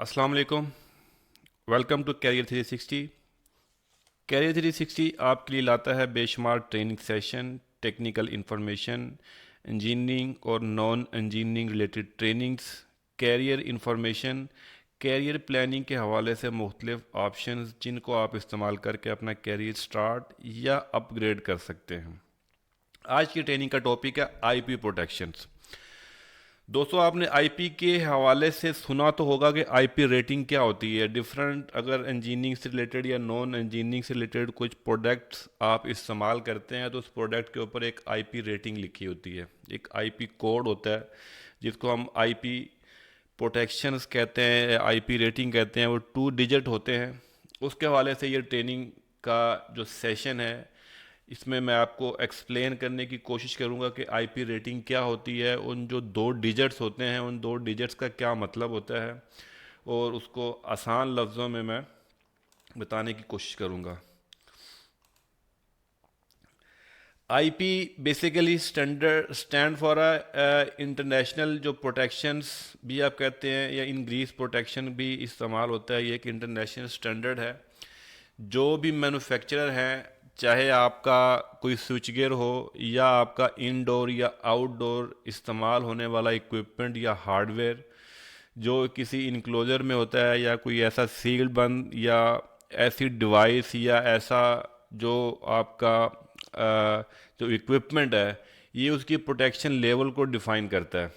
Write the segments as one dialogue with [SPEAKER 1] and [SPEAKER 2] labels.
[SPEAKER 1] अस्सलाम वालेकुम। Welcome to career 360। Career 360 आपके लिए लाता है बेशुमार training session, technical information, engineering और non engineering related trainings, career information, career planning के हवाले से मुख्तलिफ ऑप्शंस जिनको आप इस्तेमाल करके अपना कैरियर स्टार्ट या अपग्रेड कर सकते हैं। आज की ट्रेनिंग का टॉपिक है आईपी प्रोटेक्शंस। दोस्तों, आपने आईपी के हवाले से सुना तो होगा कि आईपी रेटिंग क्या होती है। डिफरेंट अगर इंजीनियरिंग से रिलेटेड या नॉन इंजीनियरिंग से रिलेटेड कुछ प्रोडक्ट्स आप इस्तेमाल करते हैं तो उस प्रोडक्ट के ऊपर एक आईपी रेटिंग लिखी होती है, एक आईपी कोड होता है जिसको हम आईपी प्रोटेक्शंस कहते हैं, आईपी रेटिंग कहते हैं। वो 2 डिजिट होते हैं। उसके हवाले से ये ट्रेनिंग का जो सेशन है, इसमें मैं आपको एक्सप्लेन करने की कोशिश करूंगा कि आईपी रेटिंग क्या होती है, उन जो 2 डिजिट्स होते हैं उन 2 डिजिट्स का क्या मतलब होता है, और उसको आसान लफ्ज़ों में मैं बताने की कोशिश करूंगा। IP basically stand for international जो प्रोटेक्शंस भी आप कहते हैं, या इंग्रीज प्रोटेक्शन भी इस्तेमाल होता है। ये एक इंटरनेशनल स्टैंडर्ड है। जो भी मैन्युफैक्चरर हैं, चाहे आपका कोई स्विच गियर हो या आपका इनडोर या आउटडोर इस्तेमाल होने वाला इक्विपमेंट या हार्डवेयर जो किसी इनक्लोजर में होता है, या कोई ऐसा सील्ड बंद या ऐसी डिवाइस या ऐसा जो आपका जो इक्विपमेंट है, ये उसकी प्रोटेक्शन लेवल को डिफाइन करता है।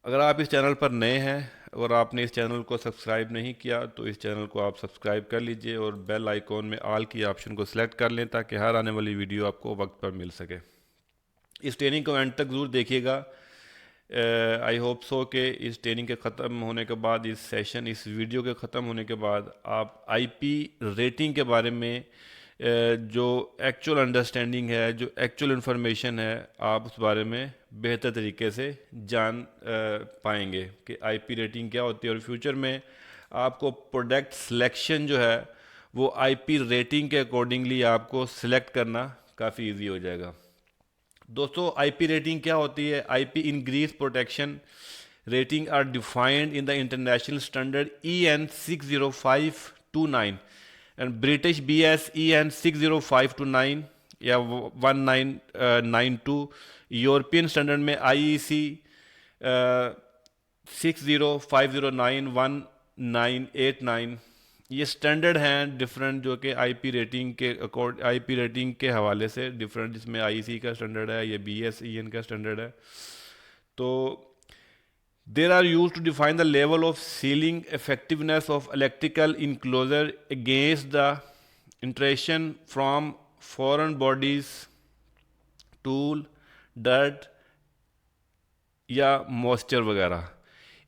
[SPEAKER 1] अगर आप इस चैनल पर नए हैं और आपने इस चैनल को सब्सक्राइब नहीं किया तो इस चैनल को आप सब्सक्राइब कर लीजिए और बेल आइकॉन में ऑल की ऑप्शन को सिलेक्ट कर लें ताकि हर आने वाली वीडियो आपको वक्त पर मिल सके। इस ट्रेनिंग को एंड तक ज़रूर देखिएगा। आई होप सो कि इस ट्रेनिंग के ख़त्म होने के बाद, इस वीडियो के ख़त्म होने के बाद आप आईपी रेटिंग के बारे में जो एक्चुअल अंडरस्टैंडिंग है, जो एक्चुअल इन्फॉर्मेशन है, आप उस बारे में बेहतर तरीके से जान पाएंगे कि आईपी रेटिंग क्या होती है। और फ्यूचर में आपको प्रोडक्ट सिलेक्शन जो है वो आईपी रेटिंग के अकॉर्डिंगली आपको सिलेक्ट करना काफ़ी इजी हो जाएगा। दोस्तों, आईपी रेटिंग क्या होती है? IP ingress protection rating are defined in the international standard EN 60529 and British BS EN 60529 या 1992। यूरोपियन स्टैंडर्ड में IEC 605091989। ये स्टैंडर्ड हैं डिफरेंट, जो कि आईपी रेटिंग के हवाले से डिफरेंट, जिसमें IEC का स्टैंडर्ड है, ये BS EN का स्टैंडर्ड है। तो there are used to define the level of sealing effectiveness of electrical enclosure against the intrusion from foreign bodies, tool, dirt या मॉइस्चर वगैरह।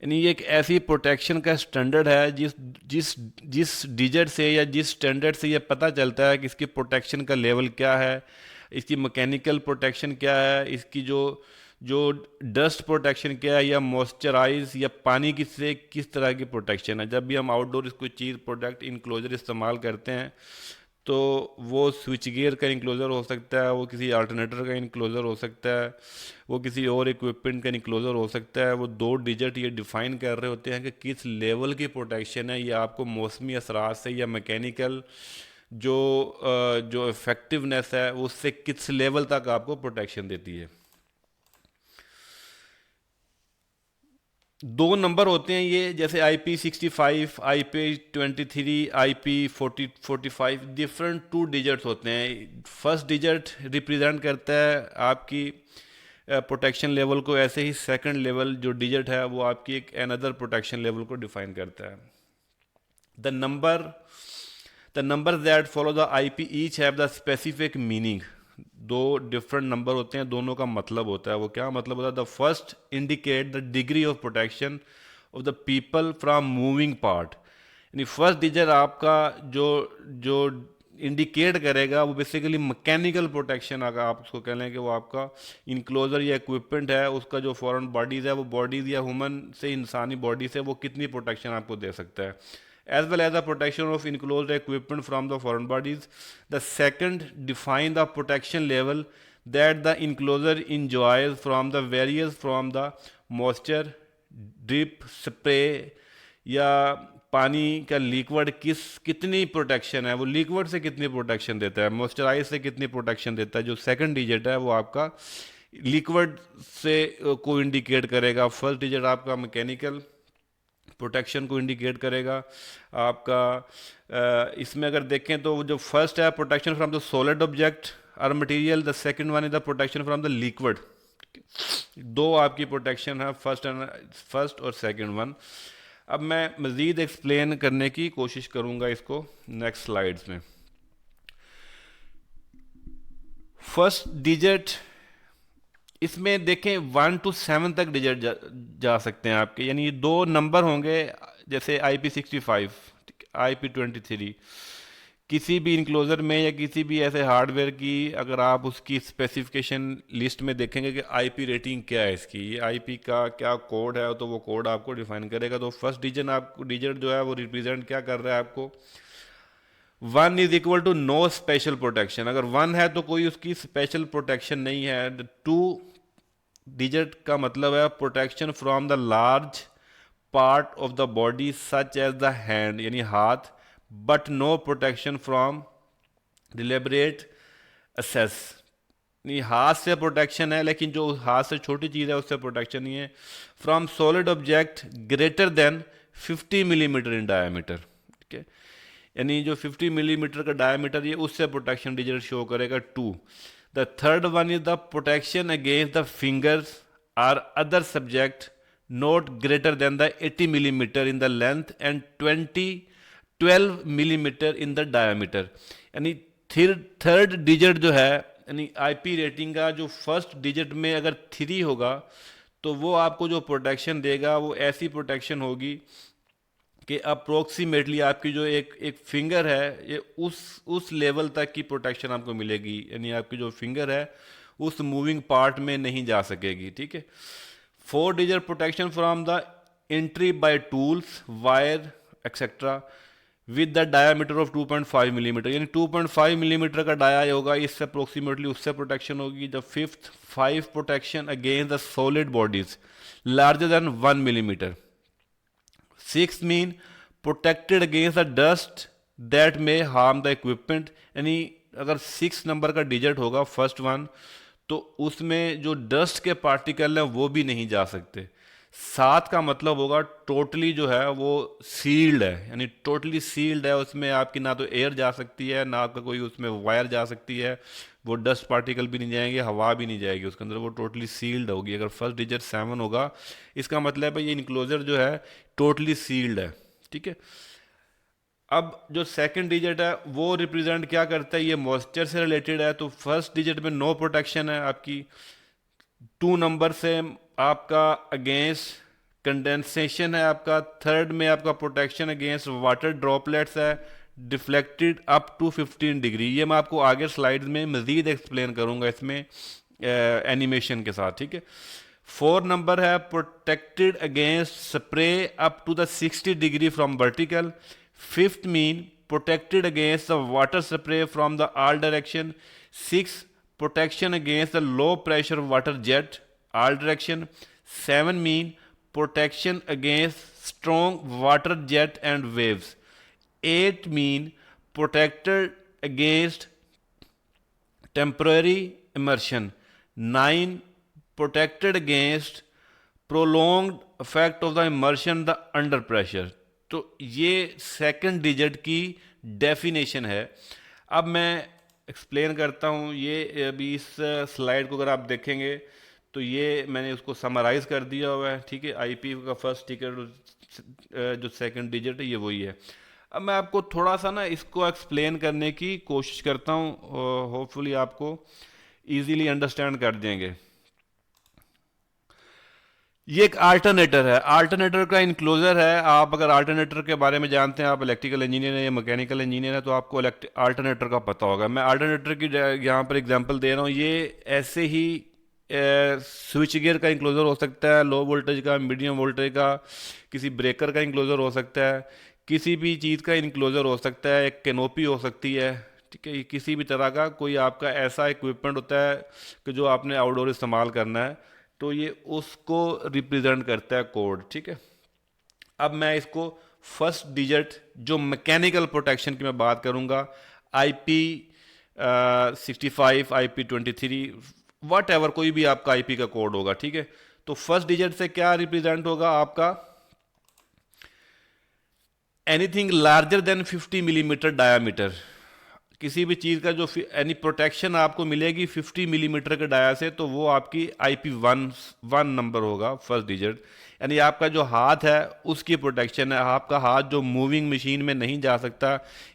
[SPEAKER 1] यानी ये एक ऐसी प्रोटेक्शन का स्टैंडर्ड है जिस जिस जिस डिजिट से या जिस स्टैंडर्ड से ये पता चलता है कि इसकी प्रोटेक्शन का लेवल क्या है, इसकी मैकेनिकल प्रोटेक्शन क्या है, इसकी जो जो डस्ट प्रोटेक्शन क्या है, या मॉइस्चराइज या पानी की से किस तरह की प्रोटेक्शन है। जब भी हम आउटडोर कोई चीज़, प्रोडक्ट, इनक्लोजर इस्तेमाल करते हैं तो वो स्विच गियर का इनक्लोजर हो सकता है, वो किसी अल्टरनेटर का इनक्लोजर हो सकता है, वो किसी और इक्विपमेंट का इनक्लोजर हो सकता है। वो 2 डिजिट ये डिफाइन कर रहे होते हैं कि किस लेवल की प्रोटेक्शन है, या आपको मौसमी असरात से या मैकेनिकल जो इफेक्टिवनेस है उससे किस लेवल तक आपको प्रोटेक्शन देती है। 2 नंबर होते हैं ये, जैसे IP65, IP23, IP45, different 2 digits होते हैं। फर्स्ट डिजिट रिप्रेजेंट करता है आपकी प्रोटेक्शन लेवल को, ऐसे ही सेकंड लेवल जो डिजिट है वो आपकी एक अनदर प्रोटेक्शन लेवल को डिफाइन करता है। The number that follow the IP each have the specific meaning. 2 different number होते हैं, दोनों का मतलब होता है। वो क्या मतलब होता है? The first indicate the degree of protection of the people from moving part. यानी फर्स्ट डिजिट आपका जो जो इंडिकेट करेगा वो बेसिकली मैकेनिकल प्रोटेक्शन, अगर आप उसको कह लें कि वो आपका इनक्लोजर या इक्विपमेंट है, उसका जो फॉरेन बॉडीज़ है, वो बॉडीज़ या ह्यूमन से, इंसानी बॉडी से वो कितनी प्रोटेक्शन आपको दे सकता है, as well as the protection of enclosed equipment from the foreign bodies. The second define the protection level that the enclosure enjoys from the various from the moisture, drip, spray या पानी का liquid कितनी protection है, वो liquid से कितनी protection देता है, मॉइस्चराइज से कितनी प्रोटेक्शन देता है। जो सेकंड डिजिट है वो आपका लिक्विड से को इंडिकेट करेगा। फर्स्ट डिजिट आपका मैकेनिकल प्रोटेक्शन को इंडिकेट करेगा आपका। इसमें अगर देखें तो जो फर्स्ट है protection from the solid object और material, the second one is the protection from the liquid. दो आपकी प्रोटेक्शन है, फर्स्ट और सेकंड वन। अब मैं मज़ीद एक्सप्लेन करने की कोशिश करूंगा इसको नेक्स्ट स्लाइड्स में। फर्स्ट डिजिट इसमें देखें 1 to 7 तक डिजिट जा सकते हैं आपके, यानी ये दो नंबर होंगे जैसे IP65, IP23। किसी भी इनक्लोज़र में या किसी भी ऐसे हार्डवेयर की अगर आप उसकी स्पेसिफिकेशन लिस्ट में देखेंगे कि IP रेटिंग क्या है इसकी, ये IP का क्या कोड है, तो वो कोड आपको डिफाइन करेगा। तो फर्स्ट डिजिट जो है वो रिप्रेजेंट क्या कर रहा है आपको, 1 is equal to no special protection. अगर 1 है तो कोई उसकी स्पेशल प्रोटेक्शन नहीं है। 2 डिजिट का मतलब है protection from the large part of the body such as the hand, यानी हाथ, but no protection from deliberate access. नहीं, हाथ से प्रोटेक्शन है लेकिन जो हाथ से छोटी चीज़ है उससे प्रोटेक्शन नहीं है। From solid object greater than 50 millimetre in diameter, ठीक है, यानी जो 50 मिलीमीटर का डायमीटर ये उससे प्रोटेक्शन डिजिट शो करेगा 2। The third one is the protection against the fingers or other subject not greater than the 80 millimetre in the length and 12 millimetre in the diameter. यानी third digit जो है, यानी IP rating का जो first digit में अगर 3 होगा तो वो आपको जो प्रोटेक्शन देगा वो ऐसी प्रोटेक्शन होगी कि अप्रोक्सीमेटली आपकी जो एक फिंगर है ये उस लेवल तक की प्रोटेक्शन आपको मिलेगी, यानी आपकी जो फिंगर है उस मूविंग पार्ट में नहीं जा सकेगी, ठीक है। 4 digit protection from the entry by tools, wire etcetera with the diameter of 2.5 millimetre, यानी 2.5 मिलीमीटर का डाया होगा, इससे अप्रोक्सीमेटली उससे प्रोटेक्शन होगी। The fifth 5 protection against the solid bodies larger than 1 millimetre. 6 mean protected against the dust that may harm the equipment, यानी अगर 6 number का digit होगा फर्स्ट वन तो उसमें जो डस्ट के पार्टिकल हैं वो भी नहीं जा सकते। 7 का मतलब होगा टोटली जो है वो सील्ड है, यानी टोटली सील्ड है, उसमें आपकी ना तो एयर जा सकती है ना आपका कोई उसमें वायर जा सकती है, वो डस्ट पार्टिकल भी नहीं जाएंगे, हवा भी नहीं जाएगी उसके अंदर, वो टोटली सील्ड होगी। अगर फर्स्ट डिजिट 7 होगा इसका मतलब है ये इनक्लोजर जो है टोटली सील्ड है, ठीक है। अब जो सेकंड डिजिट है वो रिप्रेजेंट क्या करता है, ये मॉइस्चर से रिलेटेड है, तो फर्स्ट डिजिट में नो प्रोटेक्शन है आपकी। 2 नंबर से आपका अगेंस्ट कंडेंसेशन है आपका। थर्ड में आपका प्रोटेक्शन अगेंस्ट वाटर ड्रॉपलेट्स है, डिफ्लेक्टेड अप टू 15 डिग्री। ये मैं आपको आगे स्लाइड्स में मज़ीद एक्सप्लेन करूंगा इसमें एनिमेशन के साथ, ठीक है। 4 नंबर है protected against spray up to the 60 degree from vertical. Fifth mean protected against the water spray from the all direction. 6 protection against the low pressure water jet all direction. 7 mean protection against strong water jet and waves. 8 mean protected against temporary immersion. 9 protected against prolonged effect of the immersion the under pressure. तो ये second digit की definition है। अब मैं explain करता हूँ ये। अभी इस स्लाइड को अगर आप देखेंगे तो ये मैंने उसको समराइज़ कर दिया हुआ है, ठीक है। IP का फर्स्ट टिकट जो सेकंड डिजिट है ये वही है। अब मैं आपको थोड़ा सा ना इसको एक्सप्लेन करने की कोशिश करता हूँ, होपफुली आपको इजीली अंडरस्टैंड कर देंगे। ये एक अल्टरनेटर है, अल्टरनेटर का इनक्लोजर है। आप अगर अल्टरनेटर के बारे में जानते हैं, आप इलेक्ट्रिकल इंजीनियर हैं या मैकेनिकल इंजीनियर हैं, तो आपको अल्टरनेटर का पता होगा। मैं अल्टरनेटर की यहाँ पर एग्जांपल दे रहा हूँ। ये ऐसे ही स्विच गियर का इंक्लोजर हो सकता है, लो वोल्टेज का, मीडियम वोल्टेज का, किसी ब्रेकर का इंक्लोजर हो सकता है, किसी भी चीज़ का इंक्लोजर हो सकता है, एक कैनोपी हो सकती है, ठीक है। किसी भी तरह का कोई आपका ऐसा इक्विपमेंट होता है कि जो आपने आउटडोर इस्तेमाल करना है, तो ये उसको रिप्रेजेंट करता है कोड, ठीक है। अब मैं इसको फर्स्ट डिजिट जो मैकेनिकल प्रोटेक्शन की मैं बात करूंगा, IP 65, IP 23, वट एवर कोई भी आपका IP का कोड होगा, ठीक है। तो फर्स्ट डिजिट से क्या रिप्रेजेंट होगा आपका, anything larger than 50 millimetre diameter, किसी भी चीज़ का जो एनी प्रोटेक्शन आपको मिलेगी 50 मिलीमीटर के डाया से, तो वो आपकी IP 1 नंबर होगा, फर्स्ट डिजिट। यानी आपका जो हाथ है उसकी प्रोटेक्शन है, आपका हाथ जो मूविंग मशीन में नहीं जा सकता,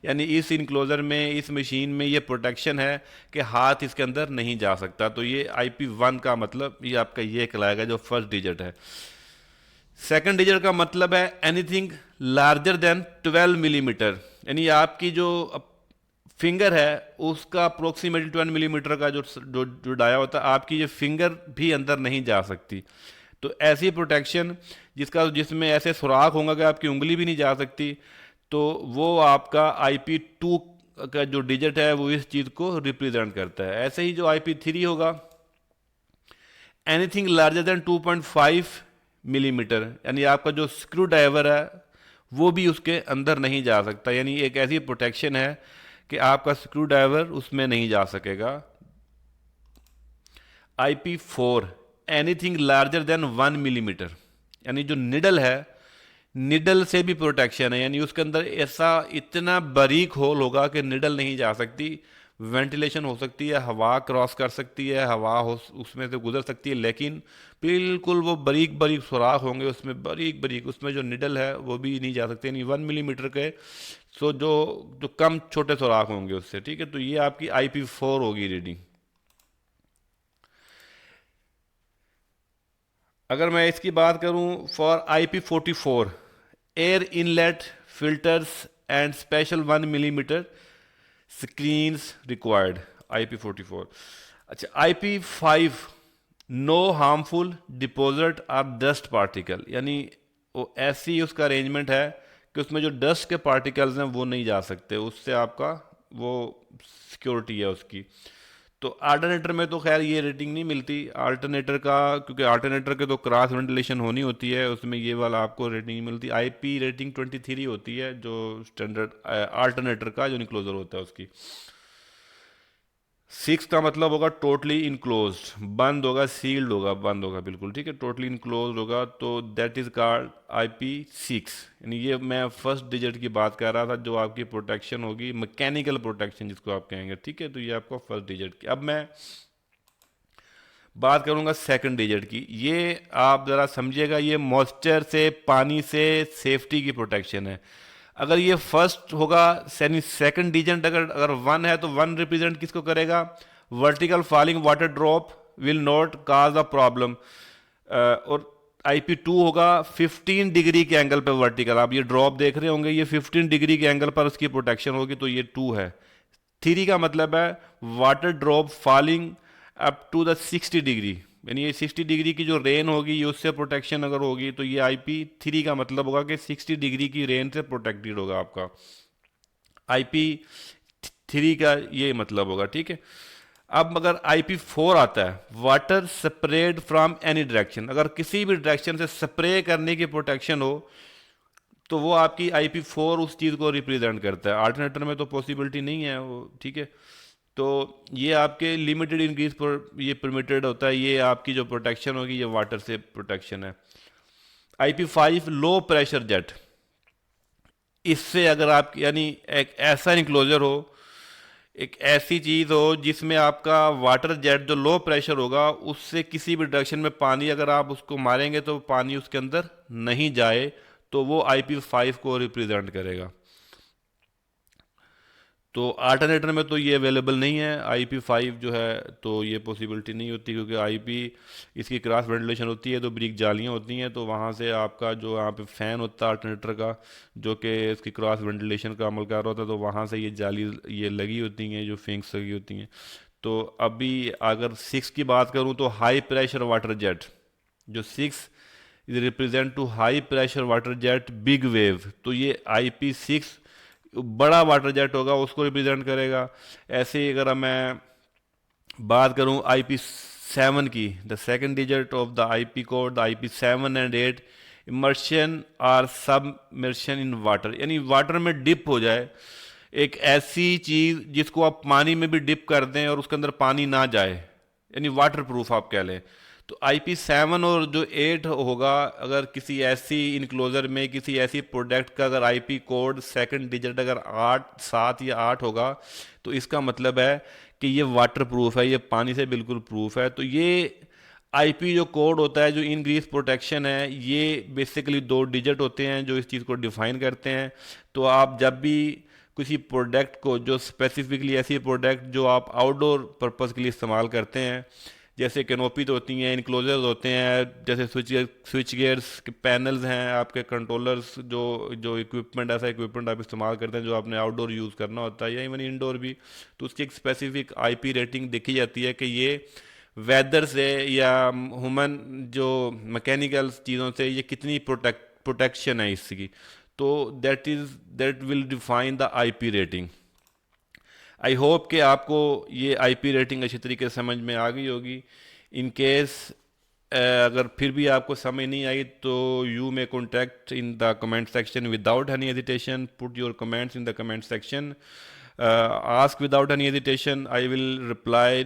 [SPEAKER 1] यानी इस इनक्लोजर में, इस मशीन में ये प्रोटेक्शन है कि हाथ इसके अंदर नहीं जा सकता। तो ये IP 1 का मतलब ये आपका ये कहलाएगा जो फर्स्ट डिजिट है। सेकंड डिजिट का मतलब है एनीथिंग लार्जर देन 12 मिलीमीटर, यानी आपकी जो फिंगर है उसका अप्रोक्सीमेटली 12 मिलीमीटर का जो डाया होता है, आपकी ये फिंगर भी अंदर नहीं जा सकती। तो ऐसी प्रोटेक्शन जिसमें ऐसे सुराख होंगे कि आपकी उंगली भी नहीं जा सकती, तो वो आपका IP 2 का जो डिजिट है वो इस चीज़ को रिप्रेजेंट करता है। ऐसे ही जो IP 3 होगा, एनीथिंग लार्जर देन 2.5 मिलीमीटर, यानी आपका जो स्क्रू ड्राइवर है वो भी उसके अंदर नहीं जा सकता, यानी एक ऐसी प्रोटेक्शन है कि आपका स्क्रू ड्राइवर उसमें नहीं जा सकेगा। IP 4, anything larger than 1 millimetre, यानी जो निडल है, निडल से भी प्रोटेक्शन है, यानी उसके अंदर ऐसा इतना बारीक होल होगा कि निडल नहीं जा सकती, वेंटिलेशन हो सकती है, हवा क्रॉस कर सकती है, हवा हो उसमें से गुजर सकती है, लेकिन बिल्कुल वो बारीक बारीक सुराख होंगे उसमें, बारीक बारीक, उसमें जो निडल है वो भी नहीं जा सकते, यानी 1 मिलीमीटर के सो जो जो कम छोटे सुराख होंगे उससे, ठीक है। तो ये आपकी IP 4 होगी रीडिंग। अगर मैं इसकी बात करूं for IP 44, air inlet filters and special 1 millimetre screens required, IP 44। अच्छा, IP 5, no harmful deposit or dust particle, यानी वो ऐसी उसका अरेंजमेंट है कि उसमें जो डस्ट के पार्टिकल्स हैं वो नहीं जा सकते, उससे आपका वो सिक्योरिटी है उसकी। तो अल्टरनेटर में तो खैर ये रेटिंग नहीं मिलती अल्टरनेटर का, क्योंकि अल्टरनेटर के तो क्रॉस वेंटिलेशन होनी होती है, उसमें ये वाला आपको रेटिंग नहीं मिलती। IP रेटिंग 23 होती है जो स्टैंडर्ड अल्टरनेटर का जो इनक्लोजर होता है उसकी। 6 का मतलब होगा टोटली इनक्लोज्ड, बंद होगा, सील्ड होगा, बंद होगा बिल्कुल, ठीक है, टोटली इनक्लोज्ड होगा, तो दैट इज कॉल्ड IP 6। यानी ये मैं फर्स्ट डिजिट की बात कर रहा था जो आपकी प्रोटेक्शन होगी, मैकेनिकल प्रोटेक्शन जिसको आप कहेंगे, ठीक है। तो ये आपका फर्स्ट डिजिट की। अब मैं बात करूंगा सेकंड डिजिट की। ये आप ज़रा समझिएगा, ये मॉइस्चर से, पानी से सेफ्टी की प्रोटेक्शन है। अगर ये फर्स्ट होगा, यानी सेकंड डिजिट अगर अगर 1 है तो 1 रिप्रेजेंट किसको करेगा, vertical falling water drop will not cause a problem. और IP 2 होगा 15 डिग्री के एंगल पर वर्टिकल, आप ये ड्रॉप देख रहे होंगे, ये 15 डिग्री के एंगल पर उसकी प्रोटेक्शन होगी, तो ये 2 है। 3 का मतलब है water drop falling up to the 60 degree, यानी ये 60 डिग्री की जो रेन होगी ये उससे प्रोटेक्शन अगर होगी, तो ये IP 3 का मतलब होगा कि 60 डिग्री की रेन से प्रोटेक्टेड होगा आपका। IP 3 का ये मतलब होगा, ठीक है। अब अगर IP 4 आता है, water spread from any direction, अगर किसी भी डायरेक्शन से स्प्रे करने की प्रोटेक्शन हो, तो वो आपकी IP 4 उस चीज़ को रिप्रेजेंट करता है। अल्टरनेटर में तो पॉसिबिलिटी नहीं है वो, ठीक है। तो ये आपके लिमिटेड इंक्रीज पर ये परमिटेड होता है, ये आपकी जो प्रोटेक्शन होगी ये वाटर से प्रोटेक्शन है। IP 5, लो प्रेशर जेट, इससे अगर आप, यानी एक ऐसा इंक्लोजर हो, एक ऐसी चीज़ हो जिसमें आपका वाटर जेट जो लो प्रेशर होगा, उससे किसी भी डायरेक्शन में पानी अगर आप उसको मारेंगे तो पानी उसके अंदर नहीं जाए, तो वो IP 5 को रिप्रेजेंट करेगा। तो अल्टरनेटर में तो ये अवेलेबल नहीं है IP 5 जो है, तो ये पॉसिबिलिटी नहीं होती, क्योंकि IP इसकी क्रॉस वेंटिलेशन होती है, तो ब्रिक जालियाँ होती हैं, तो वहाँ से आपका जो यहाँ पे फ़ैन होता है अल्टरनेटर का, जो कि इसकी क्रॉस वेंटिलेशन का अमल कर रहा होता है, तो वहाँ से ये जाली ये लगी होती हैं, जो फिंक्स लगी होती हैं। तो अभी अगर 6 की बात करूँ तो हाई प्रेशर वाटर जेट, जो 6 is represent to high pressure water jet big wave, तो ये IP 6 बड़ा वाटर जेट होगा उसको रिप्रेजेंट करेगा। ऐसे ही अगर मैं बात करूं IP 7 की, the second digit of the IP code, the IP 7 and 8, immersion और सबमर्शन इन वाटर, यानी वाटर में डिप हो जाए, एक ऐसी चीज़ जिसको आप पानी में भी डिप कर दें और उसके अंदर पानी ना जाए, यानी वाटर प्रूफ आप कह लें। तो IP7 और जो 8 होगा, अगर किसी ऐसी इनक्लोजर में किसी ऐसी प्रोडक्ट का अगर आईपी कोड सेकंड डिजिट अगर 7 या 8 होगा, तो इसका मतलब है कि ये वाटर प्रूफ है, ये पानी से बिल्कुल प्रूफ है। तो ये आईपी जो कोड होता है, जो इन ग्रीस प्रोटेक्शन है, ये बेसिकली 2 डिजिट होते हैं जो इस चीज़ को डिफाइन करते हैं। तो आप जब भी किसी प्रोडक्ट को, जो स्पेसिफिकली ऐसी प्रोडक्ट जो आप आउटडोर पर्पज़ के लिए इस्तेमाल करते हैं, जैसे कैनोपीज होती हैं, इनक्लोजर्स होते हैं, जैसे स्विच गियर्स के पैनल्स हैं, आपके कंट्रोलर्स, जो जो इक्विपमेंट, ऐसा इक्विपमेंट आप इस्तेमाल करते हैं जो आपने आउटडोर यूज़ करना होता है या इवन इंडोर भी, तो उसकी एक स्पेसिफिक आईपी रेटिंग देखी जाती है कि ये वेदर से या ह्यूमन जो मैकेनिकल चीज़ों से ये कितनी प्रोटेक्शन है इसकी। तो that will define the IP rating. I hope कि आपको ये आईपी रेटिंग अच्छी तरीके से समझ में आ गई होगी। इन केस अगर फिर भी आपको समझ नहीं आई, तो you may contact in the comment section without any hesitation, put your comments in the comment section, ask without any hesitation, I will reply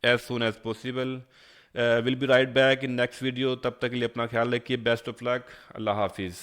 [SPEAKER 1] as soon as possible. Will be right back in next video. तब तक के लिए अपना ख्याल रखिए, best of luck, अल्लाह हाफिज़।